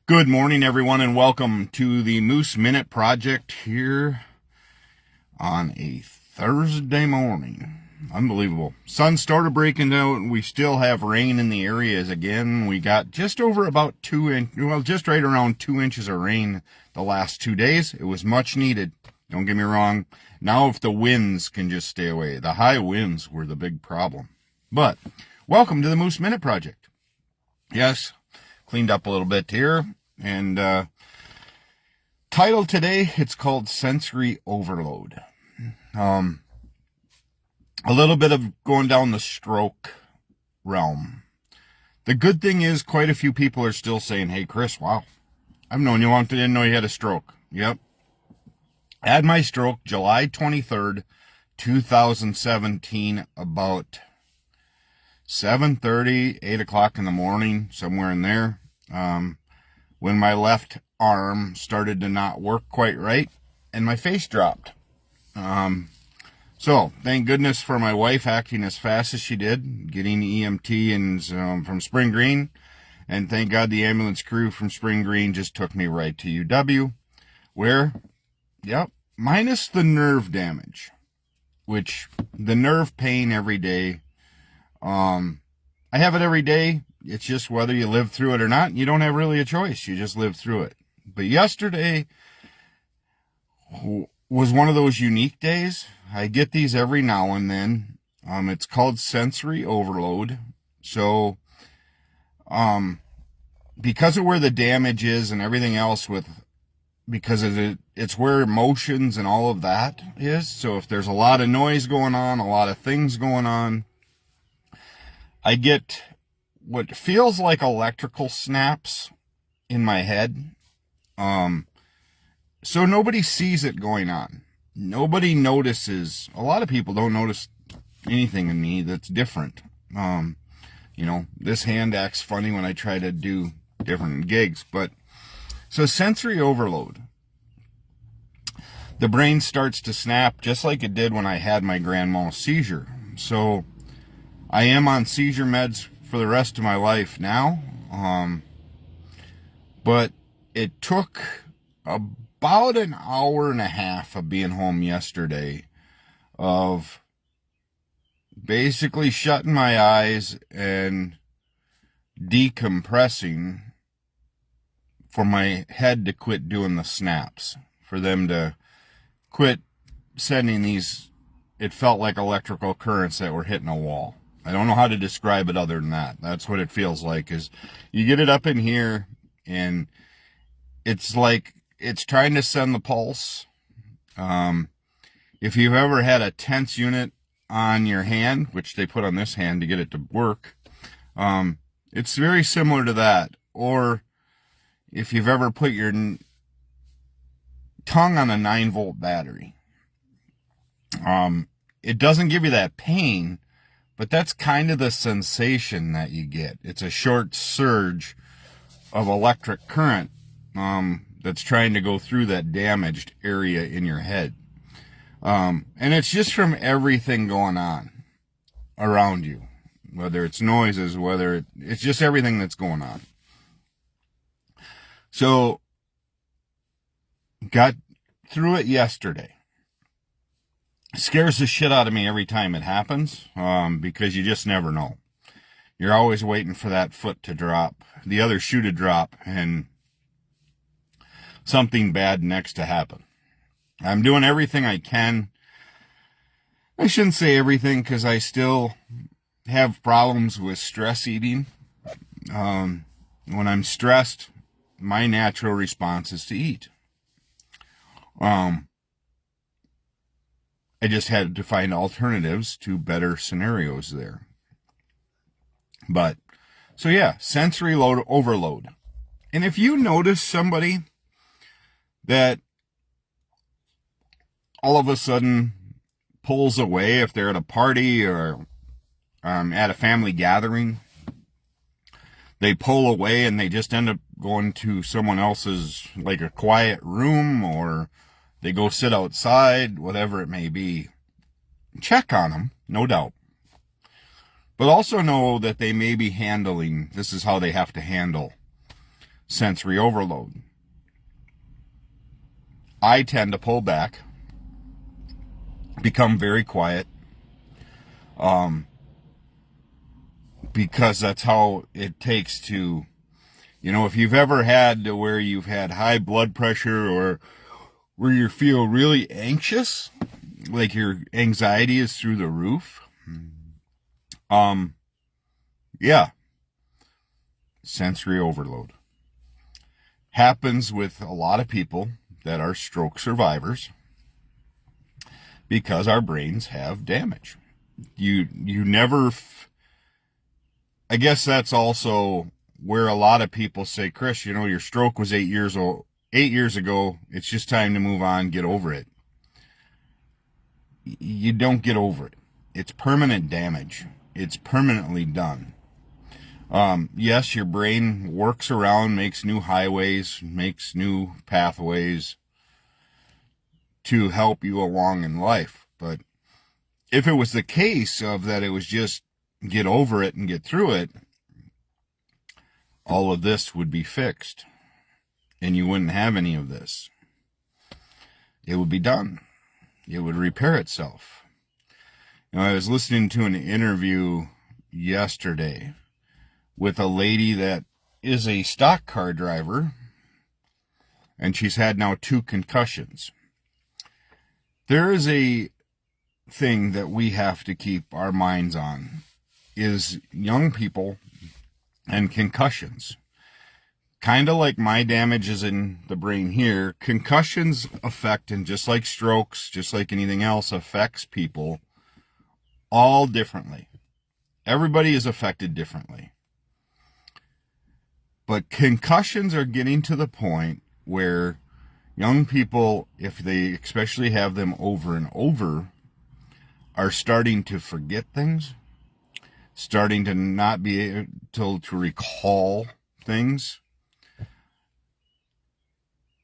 Good morning, everyone, and welcome to the Moose Minute Project here on a Thursday morning. Unbelievable. Sun started breaking out, and we still have rain in the areas again. We got just over about just right around 2 inches of rain the last 2 days. It was much needed. Don't get me wrong. Now, if the winds can just stay away, the high winds were the big problem. But welcome to the Moose Minute Project. Yes, cleaned up a little bit here. And title today, it's called Sensory Overload. A little bit of going down the stroke realm. The good thing is quite a few people are still saying, hey, Chris, wow, I've known you long time, didn't know you had a stroke. Yep. I had my stroke July 23rd, 2017, about 7:30, 8 o'clock in the morning, somewhere in there. When my left arm started to not work quite right and my face dropped. So thank goodness for my wife acting as fast as she did, getting the EMT and from Spring Green. And thank God the ambulance crew from Spring Green just took me right to UW, where, yep, minus the nerve damage, which the nerve pain every day. I have it every day. It's just whether you live through it or not. You don't have really a choice. You just live through it. But yesterday was one of those unique days. I get these every now and then. It's called sensory overload. So, because of where the damage is and everything else because of it's where emotions and all of that is. So if there's a lot of noise going on, a lot of things going on, I get what feels like electrical snaps in my head. So nobody sees it going on. Nobody notices. A lot of people don't notice anything in me that's different. This hand acts funny when I try to do different gigs. But so sensory overload. The brain starts to snap just like it did when I had my grand mal seizure. So I am on seizure meds for the rest of my life now. But it took about an hour and a half of being home yesterday of basically shutting my eyes and decompressing for my head to quit doing the snaps, for them to quit sending these, it felt like electrical currents that were hitting a wall. I don't know how to describe it other than that. That's what it feels like, is you get it up in here and it's like it's trying to send the pulse. If you've ever had a tense unit on your hand, which they put on this hand to get it to work, it's very similar to that. Or if you've ever put your tongue on a 9-volt battery, it doesn't give you that pain, but that's kind of the sensation that you get. It's a short surge of electric current that's trying to go through that damaged area in your head. And it's just from everything going on around you, whether it's noises, it's just everything that's going on. So, got through it yesterday. Scares the shit out of me every time it happens, because you just never know. You're always waiting for that foot to drop, the other shoe to drop, and something bad next to happen. I'm doing everything I can. I shouldn't say everything, because I still have problems with stress eating. When I'm stressed, my natural response is to eat. I just had to find alternatives to better scenarios there. But, so yeah, sensory overload. And if you notice somebody that all of a sudden pulls away, if they're at a party or at a family gathering, they pull away and they just end up going to someone else's, like a quiet room, or they go sit outside, whatever it may be. Check on them, no doubt. But also know that they may be this is how they have to handle sensory overload. I tend to pull back, become very quiet, because that's how it takes to, if you've ever had to where you've had high blood pressure or where you feel really anxious, like your anxiety is through the roof, yeah, sensory overload happens with a lot of people that are stroke survivors because our brains have damage. You never, I guess that's also where a lot of people say, Chris, your stroke was 8 years ago. It's just time to move on, get over it. You don't get over it. It's permanent damage. It's permanently done. Yes, your brain works around, makes new highways, makes new pathways to help you along in life. But if it was the case of that it was just get over it and get through it, all of this would be fixed and you wouldn't have any of this. It would be done. It would repair itself. I was listening to an interview yesterday with a lady that is a stock car driver, and she's had now 2 concussions. There is a thing that we have to keep our minds on, is young people and concussions. Kind of like my damage is in the brain here, concussions affect, and just like strokes, just like anything else, affects people all differently. Everybody is affected differently. But concussions are getting to the point where young people, if they especially have them over and over, are starting to forget things, starting to not be able to recall things.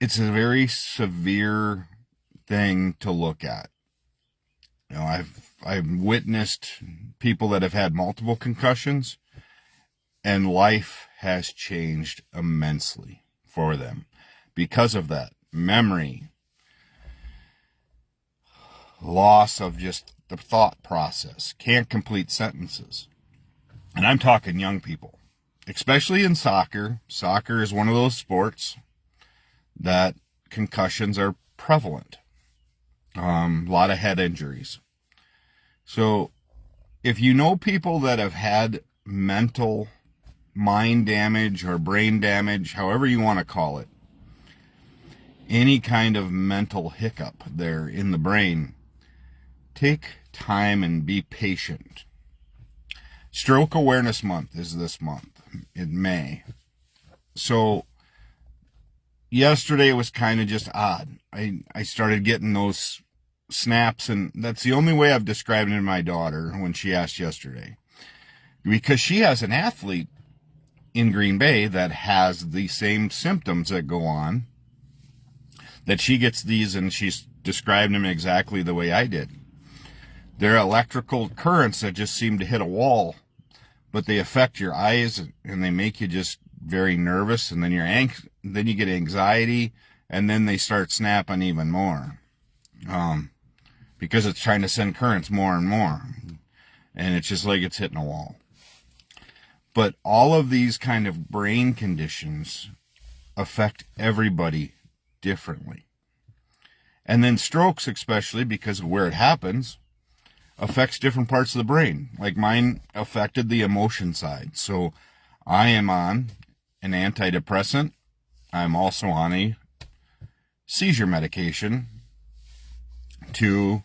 It's a very severe thing to look at. I've witnessed people that have had multiple concussions, and life has changed immensely for them because of that. Memory, loss of just the thought process, can't complete sentences. And I'm talking young people, especially in soccer. Soccer is one of those sports that concussions are prevalent. A lot of head injuries. So if you know people that have had mental mind damage or brain damage, however you want to call it, any kind of mental hiccup there in the brain, take time and be patient. Stroke Awareness Month is this month, in May. So yesterday was kind of just odd. I started getting those snaps, and that's the only way I've described it to my daughter when she asked yesterday. Because she has an athlete in Green Bay that has the same symptoms that go on, that she gets these, and she's described them exactly the way I did. They're electrical currents that just seem to hit a wall, but they affect your eyes and they make you just very nervous, and then then you get anxiety, and then they start snapping even more, because it's trying to send currents more and more, and it's just like it's hitting a wall. But all of these kind of brain conditions affect everybody differently. And then strokes, especially because of where it happens, affects different parts of the brain. Like mine affected the emotion side. So I am on an antidepressant. I'm also on a seizure medication to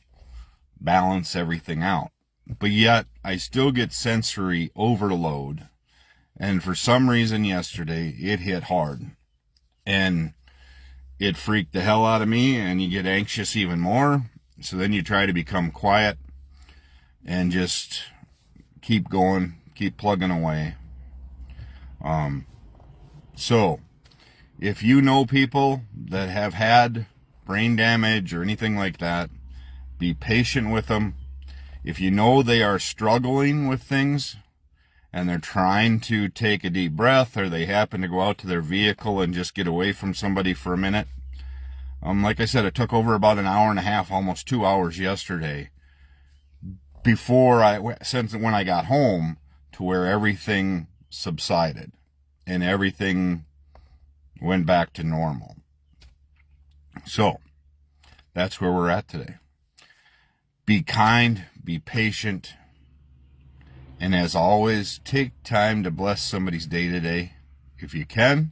balance everything out. But yet I still get sensory overload. And for some reason yesterday, it hit hard. And it freaked the hell out of me, and you get anxious even more. So then you try to become quiet and just keep going, keep plugging away. So if you know people that have had brain damage or anything like that, be patient with them. If you know they are struggling with things and they're trying to take a deep breath, or they happen to go out to their vehicle and just get away from somebody for a minute. Like I said, it took over about an hour and a half, almost 2 hours yesterday since when I got home, to where everything subsided and everything went back to normal. So that's where we're at today. Be kind, be patient, and as always, take time to bless somebody's day today if you can.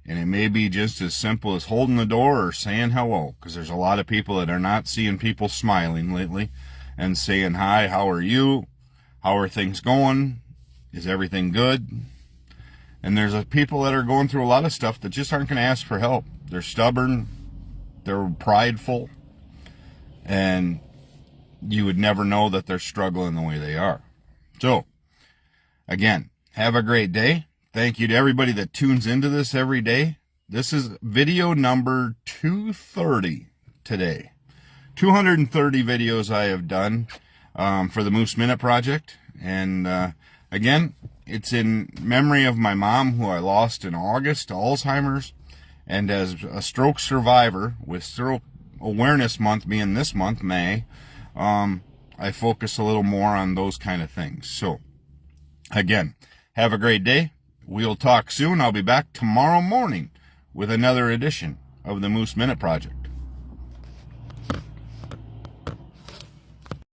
And it may be just as simple as holding the door or saying hello, because there's a lot of people that are not seeing people smiling lately and saying, hi, how are you? How are things going? Is everything good? And there's people that are going through a lot of stuff that just aren't going to ask for help. They're stubborn, they're prideful, and you would never know that they're struggling the way they are. So, again, have a great day. Thank you to everybody that tunes into this every day. This is video number 230 today. 230 videos I have done for the Moose Minute Project. And again, it's in memory of my mom, who I lost in August to Alzheimer's. And as a stroke survivor, with Stroke Awareness Month being this month, May, I focus a little more on those kind of things. So, again, have a great day. We'll talk soon. I'll be back tomorrow morning with another edition of the Moose Minute Project.